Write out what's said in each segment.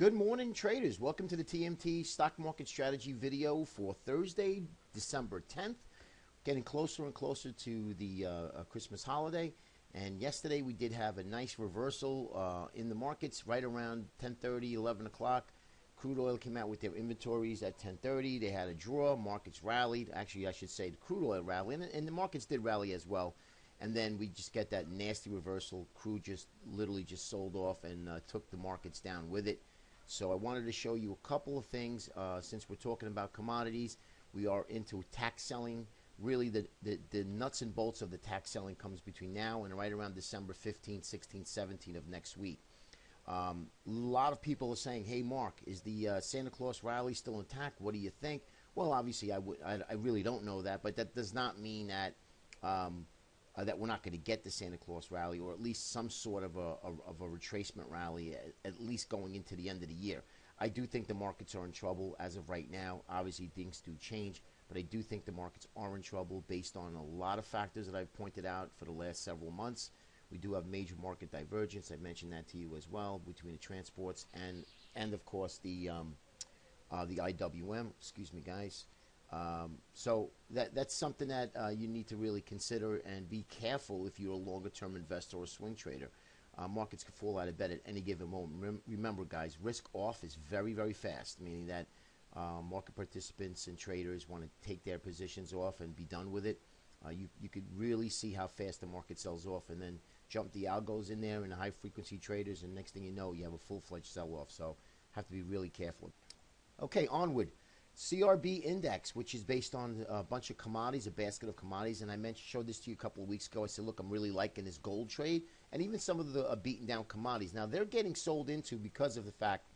Good morning, traders. Welcome to the TMT stock market strategy video for Thursday, December 10th. Getting closer and closer to the Christmas holiday. And yesterday we did have a nice reversal in the markets right around 10:30, 11 o'clock. Crude oil came out with their inventories at 10:30. They had a draw. Markets rallied. Actually, I should say the crude oil rallied. And the markets did rally as well. And then we just get that nasty reversal. Crude just literally just sold off and took the markets down with it. So I wanted to show you a couple of things. Since we're talking about commodities, we are into tax selling. Really, the nuts and bolts of the tax selling comes between now and right around December 15th, 16th, 17th of next week. A lot of people are saying, hey, Mark, is the Santa Claus rally still intact? What do you think? Well, obviously, I really don't know that, but that does not mean that that we're not going to get the Santa Claus rally, or at least some sort of a retracement rally, at least going into the end of the year. I do think the markets are in trouble as of right now. Obviously, things do change, but I do think the markets are in trouble based on a lot of factors that I've pointed out for the last several months. We do have major market divergence. I mentioned that to you as well, between the transports and of course the IWM. Excuse me, guys. So that's something that you need to really consider and be careful if you're a longer-term investor or swing trader. Markets can fall out of bed at any given moment. Remember, guys, risk off is very, very fast, meaning that market participants and traders want to take their positions off and be done with it. You could really see how fast the market sells off, and then jump the algos in there and the high-frequency traders, and next thing you know, you have a full-fledged sell-off. So have to be really careful. Okay, onward. CRB index, which is based on a bunch of commodities, a basket of commodities, and I showed this to you a couple of weeks ago. I said, look, I'm really liking this gold trade, and even some of the beaten down commodities. Now, they're getting sold into because of the fact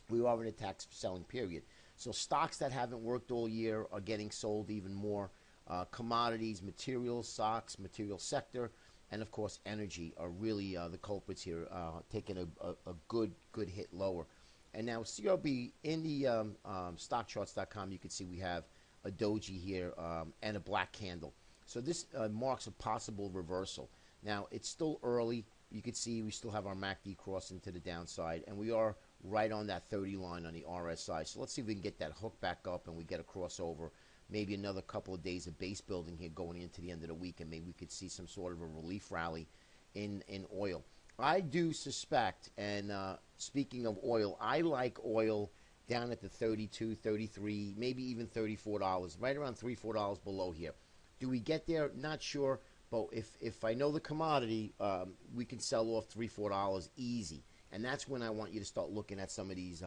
we are in a tax selling period. So stocks that haven't worked all year are getting sold even more. Commodities, materials, stocks, material sector, and of course energy are really the culprits here, taking a good hit lower. And now CRB, in the stockcharts.com, you can see we have a doji here and a black candle. So this marks a possible reversal. Now, it's still early. You can see we still have our MACD crossing to the downside, and we are right on that 30 line on the RSI. So let's see if we can get that hook back up and we get a crossover. Maybe another couple of days of base building here going into the end of the week, and maybe we could see some sort of a relief rally in oil. I do suspect, and speaking of oil, I like oil down at the $32, $33, maybe even $34, right around $3, $4 below here. Do we get there? Not sure, but if I know the commodity, we can sell off $3, $4 easy, and that's when I want you to start looking at some of these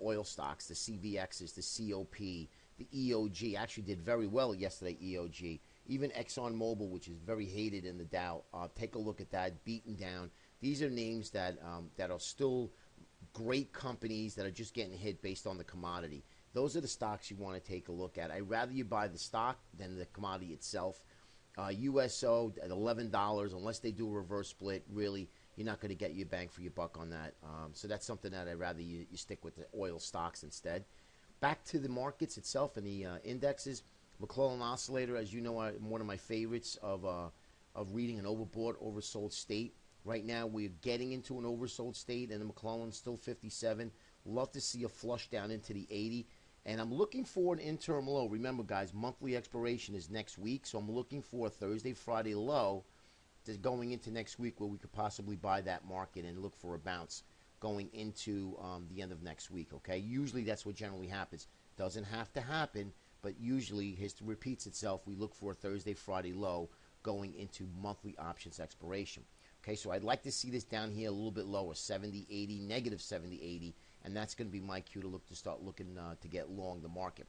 oil stocks, the CVXs, the COP, the EOG. Actually did very well yesterday, EOG. Even ExxonMobil, which is very hated in the Dow, take a look at that, beaten down. These are names that are still great companies that are just getting hit based on the commodity. Those are the stocks you want to take a look at. I'd rather you buy the stock than the commodity itself. USO at $11, unless they do a reverse split, really, you're not going to get your bang for your buck on that. So that's something that I'd rather you stick with the oil stocks instead. Back to the markets itself and the indexes. McClellan Oscillator, as you know, I'm one of my favorites of reading an overbought, oversold state. Right now, we're getting into an oversold state, and the McClellan's still 57. Love to see a flush down into the 80. And I'm looking for an interim low. Remember, guys, monthly expiration is next week, so I'm looking for a Thursday, Friday low that's going into next week where we could possibly buy that market and look for a bounce going into the end of next week, okay? Usually that's what generally happens. Doesn't have to happen, but usually history repeats itself. We look for a Thursday, Friday low going into monthly options expiration. Okay, so I'd like to see this down here a little bit lower, 70, 80, negative 70, 80, and that's going to be my cue to start looking to get long the market.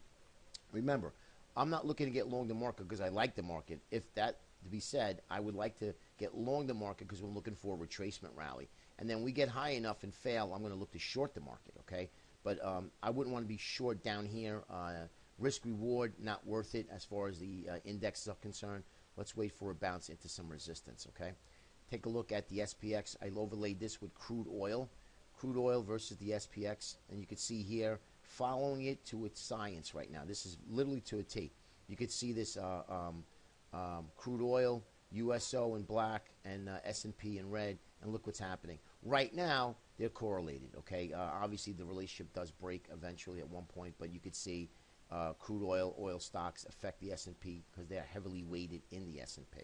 Remember, I'm not looking to get long the market because I like the market. If that to be said, I would like to get long the market because we're looking for a retracement rally. And then we get high enough and fail, I'm going to look to short the market, okay? But I wouldn't want to be short down here. Risk reward, not worth it as far as the indexes are concerned. Let's wait for a bounce into some resistance, okay? Take a look at the SPX. I overlaid this with crude oil versus the SPX, and you can see here following it to its science right now. This is literally to a T. You could see this crude oil, USO in black, and S&P in red, and look what's happening. Right now, they're correlated, okay? Obviously, the relationship does break eventually at one point, but you could see crude oil stocks affect the S&P because they're heavily weighted in the S&P.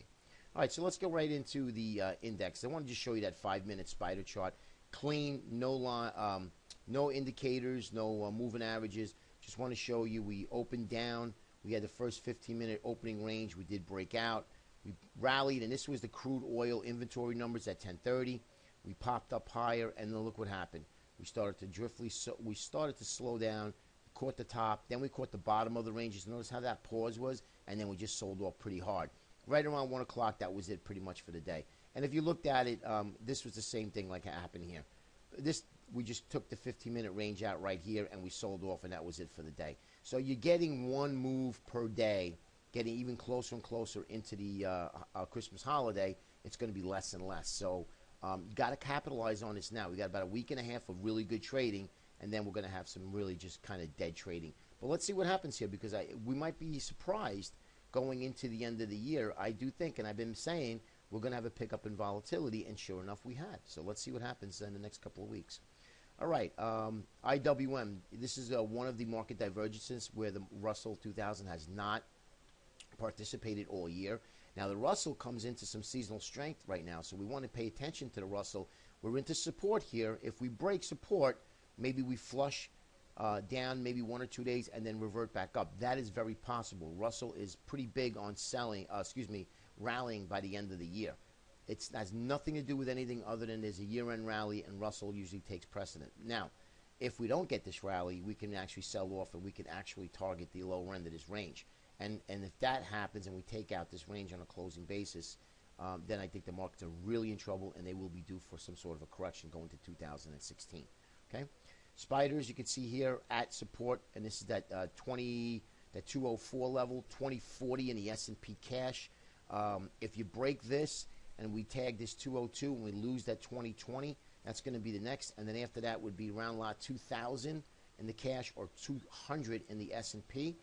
All right, so let's go right into the index. I want to just show you that 5-minute spider chart. Clean, no line, no indicators, no moving averages. Just want to show you we opened down. We had the first 15-minute opening range. We did break out. We rallied, and this was the crude oil inventory numbers at 10:30. We popped up higher, and then look what happened. We started to slow down, caught the top, then we caught the bottom of the ranges. Notice how that pause was, and then we just sold off pretty hard. Right around 1 o'clock, that was it pretty much for the day. And if you looked at it, this was the same thing like happened here. We just took the 15-minute range out right here, and we sold off, and that was it for the day. So you're getting one move per day, getting even closer and closer into the Christmas holiday. It's going to be less and less. So you got to capitalize on this now. We got about a week and a half of really good trading, and then we're going to have some really just kind of dead trading. But let's see what happens here, because we might be surprised going into the end of the year. I do think, and I've been saying, we're going to have a pickup in volatility, and sure enough, we had. So let's see what happens in the next couple of weeks. All right, IWM. This is one of the market divergences where the Russell 2000 has not participated all year. Now, the Russell comes into some seasonal strength right now, so we want to pay attention to the Russell. We're into support here. If we break support, maybe we flush down maybe 1 or 2 days and then revert back up. That is very possible. Russell is pretty big on rallying by the end of the year. It has nothing to do with anything other than there's a year-end rally, and Russell usually takes precedent. Now, if we don't get this rally, we can actually sell off, and we can actually target the lower end of this range. And if that happens and we take out this range on a closing basis, then I think the markets are really in trouble, and they will be due for some sort of a correction going to 2016. Okay, spiders you can see here at support, and this is that 204 level, 2040 in the S&P cash. If you break this and we tag this 202 and we lose that 2020, that's going to be the next, and then after that would be round lot 2000 in the cash or 200 in the S&P.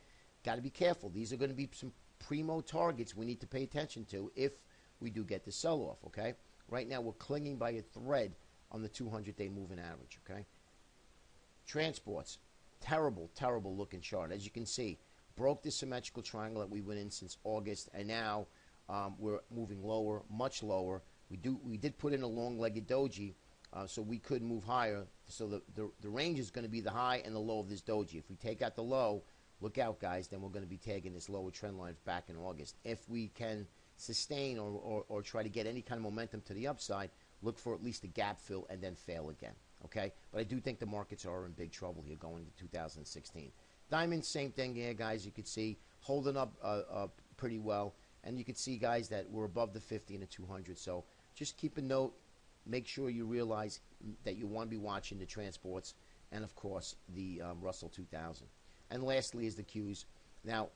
Got to be careful. These are going to be some primo targets we need to pay attention to if we do get the sell-off, okay? Right now we're clinging by a thread on the 200-day moving average, okay? Transports, terrible, terrible looking chart. As you can see, broke the symmetrical triangle that we went in since August, and now we're moving lower, much lower. We did put in a long-legged doji, so we could move higher. So the range is going to be the high and the low of this doji. If we take out the low, look out, guys, then we're going to be tagging this lower trend line back in August. If we can sustain or try to get any kind of momentum to the upside, look for at least a gap fill and then fail again, okay? But I do think the markets are in big trouble here going to 2016. Diamonds, same thing here, guys. You can see holding up pretty well. And you can see, guys, that we're above the 50 and the 200. So just keep a note. Make sure you realize that you want to be watching the transports and, of course, the Russell 2000. And lastly is the Qs. Now,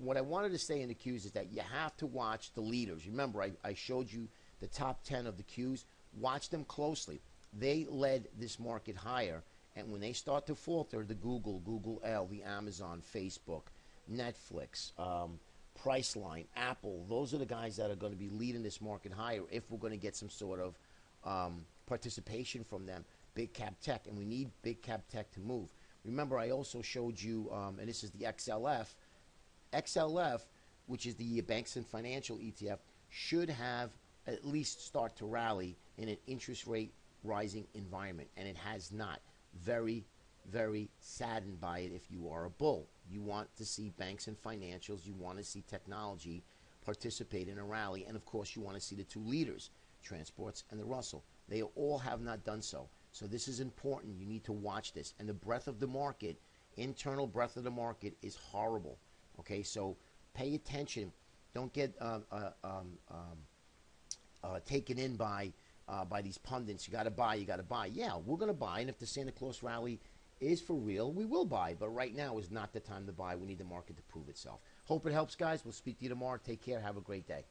what I wanted to say in the Qs is that you have to watch the leaders. Remember, I showed you the top 10 of the Qs. Watch them closely. They led this market higher. And when they start to falter, the Google L, the Amazon, Facebook, Netflix, Priceline, Apple, those are the guys that are going to be leading this market higher if we're going to get some sort of participation from them. Big cap tech, and we need big cap tech to move. Remember, I also showed you, and this is the XLF. XLF, which is the banks and financial ETF, should have at least start to rally in an interest rate rising environment, and it has not. Very, very saddened by it if you are a bull. You want to see banks and financials, you want to see technology participate in a rally, and of course you want to see the two leaders, transports and the Russell. They all have not done so. So this is important. You need to watch this. And the breadth of the market, internal breadth of the market is horrible. Okay, so pay attention. Don't get taken in by these pundits. You got to buy, you got to buy. Yeah, we're going to buy, and if the Santa Claus rally is for real, we will buy. But right now is not the time to buy. We need the market to prove itself. Hope it helps, guys. We'll speak to you tomorrow. Take care. Have a great day.